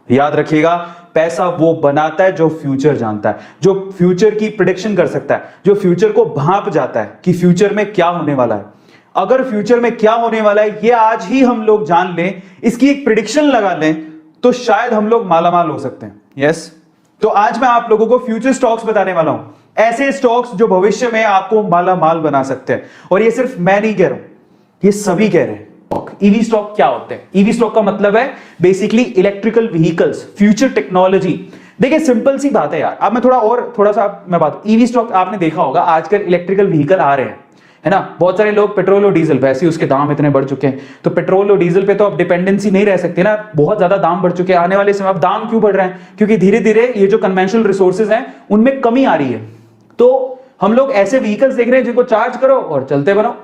याद रखिएगा, पैसा वो बनाता है जो फ्यूचर जानता है, जो फ्यूचर की प्रिडिक्शन कर सकता है, जो फ्यूचर को भांप जाता है कि फ्यूचर में क्या होने वाला है। अगर फ्यूचर में क्या होने वाला है ये आज ही हम लोग जान लें, इसकी एक प्रिडिक्शन लगा लें, तो शायद हम लोग मालामाल हो सकते हैं। यस, तो आज मैं आप लोगों को फ्यूचर स्टॉक्स बताने वाला हूं, ऐसे स्टॉक्स जो भविष्य में आपको मालामाल बना सकते हैं। और ये सिर्फ मैं नहीं कह रहा हूं, ये सभी कह रहे हैं। ईवी स्टॉक क्या होते हैं? ईवी स्टॉक का मतलब है basically electrical vehicles, future technology. देखिए सिंपल सी बात है यार, अब मैं थोड़ा सा मैं बात, ईवी स्टॉक आपने देखा होगा आजकल इलेक्ट्रिकल व्हीकल आ रहे हैं, है ना। बहुत सारे लोग पेट्रोल और डीजल, वैसे ही उसके दाम इतने बढ़ चुके हैं, तो पेट्रोल और डीजल पे तो अब डिपेंडेंसी नहीं रह सकती ना, बहुत ज्यादा दाम बढ़ चुके हैं। आने वाले समय अब दाम क्यों बढ़ रहे हैं? क्योंकि धीरे धीरे ये जो कन्वेंशनल रिसोर्सेज हैं उनमें कमी आ रही है। तो हम लोग ऐसे व्हीकल्स देख रहे हैं जिनको चार्ज करो और चलते बनो,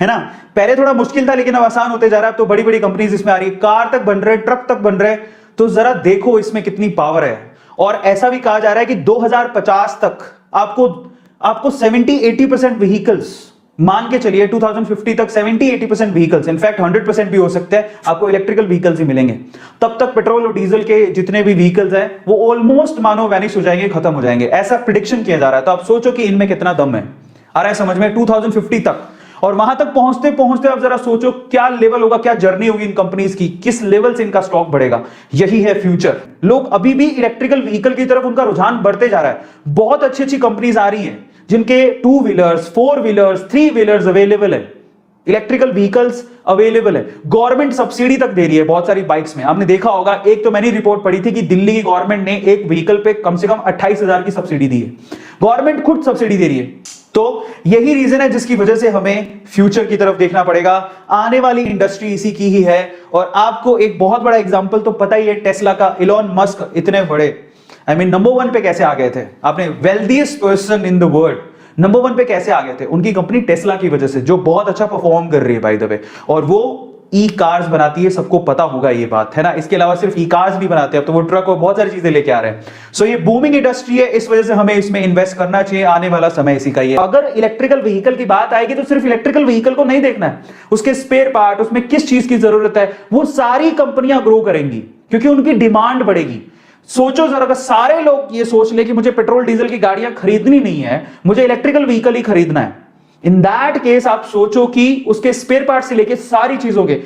है ना। पहले थोड़ा मुश्किल था लेकिन अब आसान होते जा रहा है। अब तो बड़ी बड़ी कंपनीज इसमें आ रही है, कार तक बन रहे, ट्रक तक बन रहे। तो जरा देखो इसमें कितनी पावर है। और ऐसा भी कहा जा रहा है कि 2050 तक आपको 70-80% व्हीकल्स, मान के चलिए 2050 तक 70-80% व्हीकल्स, इनफैक्ट 100% भी हो सकते हैं, आपको इलेक्ट्रिकल व्हीकल्स ही मिलेंगे। तब तक पेट्रोल और डीजल के जितने भी व्हीकल्स हैं वो ऑलमोस्ट मानो वैनिश हो जाएंगे, खत्म हो जाएंगे, ऐसा प्रिडिक्शन किया जा रहा है। तो आप सोचो कि इनमें कितना दम है। आ रहा है समझ में? 2050 तक। और वहां तक पहुंचते पहुंचते आप जरा सोचो क्या लेवल होगा, क्या जर्नी होगी इन कंपनीज की, किस लेवल से इनका स्टॉक बढ़ेगा। यही है फ्यूचर। लोग अभी भी इलेक्ट्रिकल व्हीकल की तरफ उनका रुझान बढ़ते जा रहा है। बहुत अच्छी अच्छी कंपनीज आ रही हैं जिनके 2 व्हीलर्स, 4 व्हीलर्स, 3 व्हीलर्स अवेलेबल है, इलेक्ट्रिकल व्हीकल्स अवेलेबल है। गवर्नमेंट सब्सिडी तक दे रही है बहुत सारी बाइक्स में। आपने देखा होगा, एक तो मैंने रिपोर्ट पढ़ी थी कि दिल्ली की गवर्नमेंट ने एक व्हीकल पे कम से कम 28,000 की सब्सिडी दी है। गवर्नमेंट खुद सब्सिडी दे रही है। तो यही रीजन है जिसकी वजह से हमें फ्यूचर की तरफ देखना पड़ेगा। आने वाली इंडस्ट्री इसी की ही है। और आपको एक बहुत बड़ा एग्जांपल तो पता ही है टेस्ला का। इलॉन मस्क इतने बड़े, नंबर 1 पे कैसे आ गए थे? आपने wealthiest person in the world, number 1 पे कैसे आ गए थे? उनकी कंपनी टेस्ला की वजह से, जो बहुत अच्छा परफॉर्म कर रही है बाय द वे। और वो ई कार्स बनाती है, सबको पता होगा ये बात, है ना। इसके अलावा सिर्फ ई कार्स भी बनाते हैं, तो वो ट्रक और बहुत सारी चीजें लेके आ रहे हैं। सो ये बूमिंग इंडस्ट्री है, इस वजह से हमें इसमें इन्वेस्ट करना चाहिए। आने वाला समय इसी का ही है। अगर इलेक्ट्रिकल व्हीकल की बात आएगी तो सिर्फ इलेक्ट्रिकल व्हीकल को नहीं देखना है, उसके स्पेयर पार्ट, उसमें किस चीज की जरूरत है, वो सारी कंपनियां ग्रो करेंगी क्योंकि उनकी डिमांड बढ़ेगी। सोचो जरा, अगर सारे लोग ये सोच ले कि मुझे पेट्रोल डीजल की गाड़ियां खरीदनी नहीं है, मुझे इलेक्ट्रिकल व्हीकल ही खरीदना है, इन दैट केस आप सोचो कि उसके स्पेयर पार्ट से लेके सारी चीजों के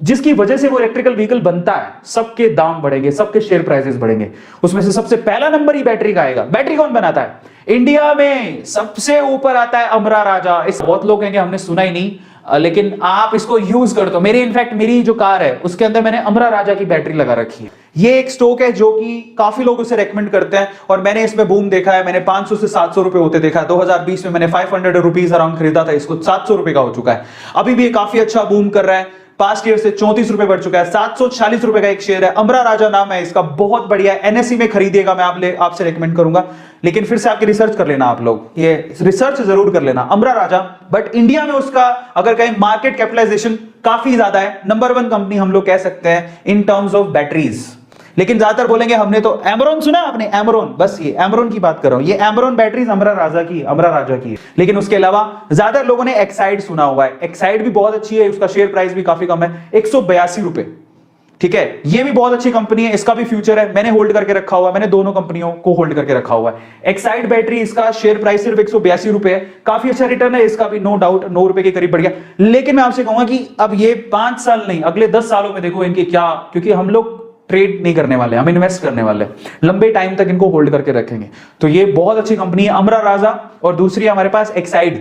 जिसकी वजह से वो इलेक्ट्रिकल व्हीकल बनता है, सबके दाम बढ़ेंगे, सबके शेयर प्राइसेस बढ़ेंगे। उसमें से सबसे पहला नंबर ही बैटरी का आएगा। बैटरी कौन बनाता है? इंडिया में सबसे ऊपर आता है अमरा राजा। इस बहुत लोग कहेंगे हमने सुना ही नहीं, लेकिन आप इसको यूज कर दो। मेरी जो कार है उसके अंदर मैंने अमरा राजा की बैटरी लगा रखी है। ये एक स्टॉक है जो कि काफी लोग उसे रेकमेंड करते हैं और मैंने इसमें बूम देखा है। मैंने 500 से 700 रुपए होते देखा है। 2020 में मैंने 500 रुपीज अराउंड खरीदा था, इसको 700 रुपए का हो चुका है। अभी भी ये काफी अच्छा बूम कर रहा है। पास्ट ईयर से 34 रुपए बढ़ चुका है। 740 रुपए का एक शेयर है। अमरा राजा नाम है इसका, बहुत बढ़िया है। एनएसई में खरीदिएगा, मैं आपसे रेकमेंड करूंगा। लेकिन फिर से आपकी रिसर्च कर लेना, आप लोग ये रिसर्च जरूर कर लेना। अमरा राजा, बट इंडिया में उसका अगर कहें मार्केट कैपिटलाइजेशन काफी ज्यादा है। नंबर 1 कंपनी हम लोग कह सकते हैं इन टर्म्स ऑफ बैटरीज। लेकिन ज्यादातर बोलेंगे हमने तो एमरॉन सुना, आपने एमरॉन, बस ये एमरॉन की बात कर रहा हूं। ये एमरॉन बैटरीज अमरा राजा की। लेकिन उसके अलावा ज्यादातर लोगों ने एक्साइड सुना हुआ है। एक्साइड भी बहुत अच्छी है, उसका शेयर प्राइस भी काफी कम है, 182 रुपए। ठीक है, ये भी बहुत अच्छी कंपनी है, इसका भी फ्यूचर है। मैंने होल्ड करके रखा हुआ है, मैंने दोनों कंपनियों को होल्ड करके रखा हुआ है। एक्साइड बैटरी, इसका शेयर प्राइस सिर्फ 182 रुपए है। काफी अच्छा रिटर्न है इसका भी, नो डाउट, 9 रुपए के करीब बढ़ गया। लेकिन मैं आपसे कहूंगा कि अब ये 5 साल नहीं, अगले 10 सालों में देखो इनके क्या, क्योंकि हम लोग ट्रेड नहीं करने वाले, हम इन्वेस्ट करने वाले, लंबे टाइम तक इनको होल्ड करके रखेंगे। तो ये बहुत अच्छी कंपनी है अमरा राजा। और दूसरी हमारे पास एक्साइड।